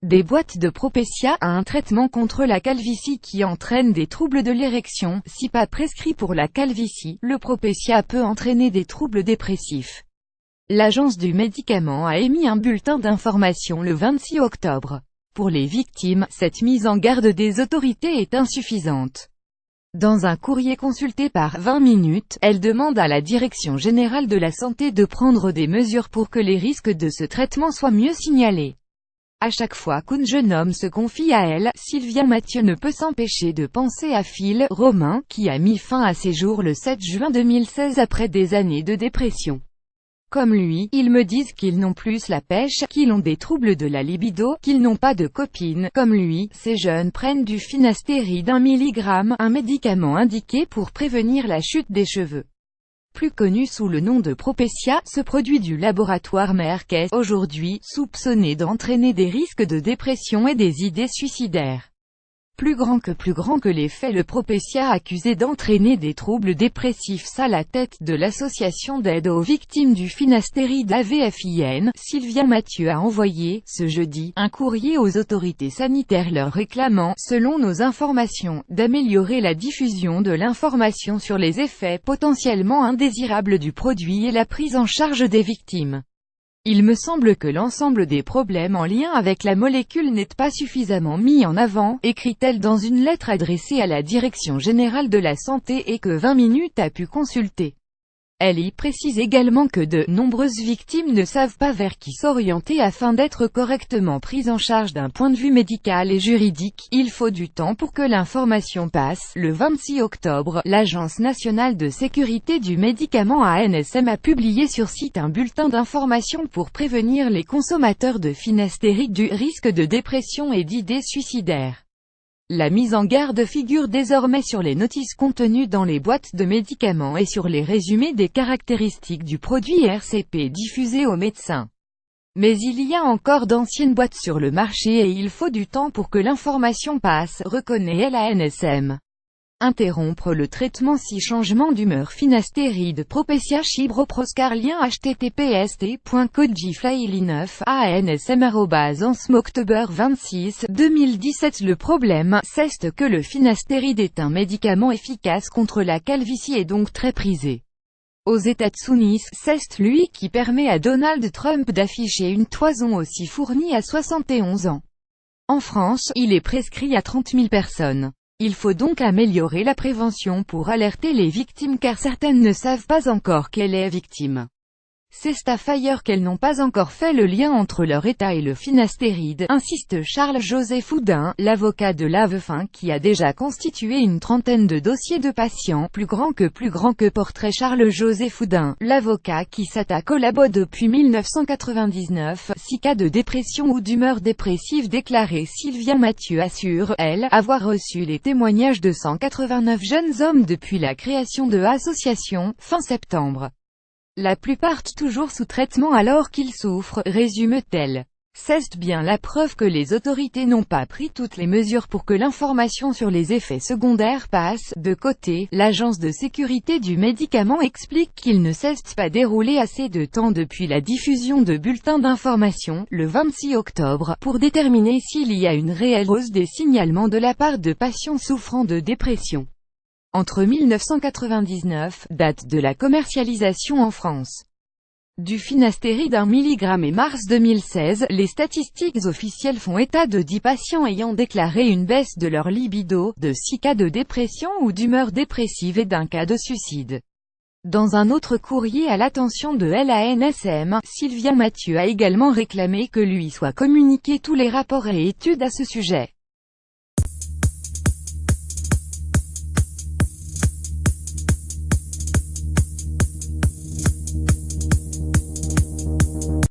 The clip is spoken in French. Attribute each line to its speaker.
Speaker 1: des boîtes de Propecia a un traitement contre la calvitie qui entraîne des troubles de l'érection. Si pas prescrit pour la calvitie, le Propecia peut entraîner des troubles dépressifs. L'Agence du médicament a émis un bulletin d'information le 26 octobre. Pour les victimes, cette mise en garde des autorités est insuffisante. Dans un courrier consulté par 20 minutes, elle demande à la Direction générale de la santé de prendre des mesures pour que les risques de ce traitement soient mieux signalés. À chaque fois qu'un jeune homme se confie à elle, Sylvia Mathieu ne peut s'empêcher de penser à Phil, Romain, qui a mis fin à ses jours le 7 juin 2016 après des années de dépression. Comme lui, ils me disent qu'ils n'ont plus la pêche, qu'ils ont des troubles de la libido, qu'ils n'ont pas de copine. Comme lui, ces jeunes prennent du finastéride 1 mg, un médicament indiqué pour prévenir la chute des cheveux. Plus connu sous le nom de Propecia, ce produit du laboratoire Merck est, aujourd'hui, soupçonné d'entraîner des risques de dépression et des idées suicidaires. Plus grand que les faits, le Propecia accusé d'entraîner des troubles dépressifs à la tête de l'association d'aide aux victimes du finastéride AVFIN, Sylvia Mathieu a envoyé, ce jeudi, un courrier aux autorités sanitaires leur réclamant, selon nos informations, d'améliorer la diffusion de l'information sur les effets potentiellement indésirables du produit et la prise en charge des victimes. Il me semble que l'ensemble des problèmes en lien avec la molécule n'est pas suffisamment mis en avant, écrit-elle dans une lettre adressée à la Direction générale de la santé et que 20 minutes a pu consulter. Elle y précise également que de nombreuses victimes ne savent pas vers qui s'orienter afin d'être correctement prises en charge d'un point de vue médical et juridique. Il faut du temps pour que l'information passe. Le 26 octobre, l'Agence nationale de sécurité du médicament ANSM a publié sur site un bulletin d'information pour prévenir les consommateurs de finastéride du risque de dépression et d'idées suicidaires. La mise en garde figure désormais sur les notices contenues dans les boîtes de médicaments et sur les résumés des caractéristiques du produit RCP diffusés aux médecins. Mais il y a encore d'anciennes boîtes sur le marché et il faut du temps pour que l'information passe, reconnaît l'ANSM. Interrompre le traitement si changement d'humeur finastéride Propecia Chibroproscar lien https://codegiflaili9ansmoctober 26 2017. Le problème, c'est que le finastéride est un médicament efficace contre la calvitie et donc très prisé. Aux États-Unis, c'est lui qui permet à Donald Trump d'afficher une toison aussi fournie à 71 ans. En France, il est prescrit à 30 000 personnes. Il faut donc améliorer la prévention pour alerter les victimes car certaines ne savent pas encore qu'elle est victime. C'est à faillir qu'elles n'ont pas encore fait le lien entre leur état et le finastéride, insiste Charles-Joseph Houdin, l'avocat de l'AVFIN qui a déjà constitué une trentaine de dossiers de patients. Plus grand que portrait Charles-Joseph Houdin, l'avocat qui s'attaque au labo depuis 1999, 6 cas de dépression ou d'humeur dépressive déclarée. Sylvia Mathieu assure, elle, avoir reçu les témoignages de 189 jeunes hommes depuis la création de l'association, fin septembre. La plupart toujours sous traitement alors qu'ils souffrent, résume-t-elle. C'est bien la preuve que les autorités n'ont pas pris toutes les mesures pour que l'information sur les effets secondaires passe. De côté, l'Agence de sécurité du médicament explique qu'il ne s'est pas déroulé assez de temps depuis la diffusion de bulletins d'information, le 26 octobre, pour déterminer s'il y a une réelle hausse des signalements de la part de patients souffrant de dépression. Entre 1999, date de la commercialisation en France, du finastéride 1 mg et mars 2016, les statistiques officielles font état de 10 patients ayant déclaré une baisse de leur libido, de 6 cas de dépression ou d'humeur dépressive et d'un cas de suicide. Dans un autre courrier à l'attention de l'ANSM, Sylvia Mathieu a également réclamé que lui soient communiqués tous les rapports et études à ce sujet.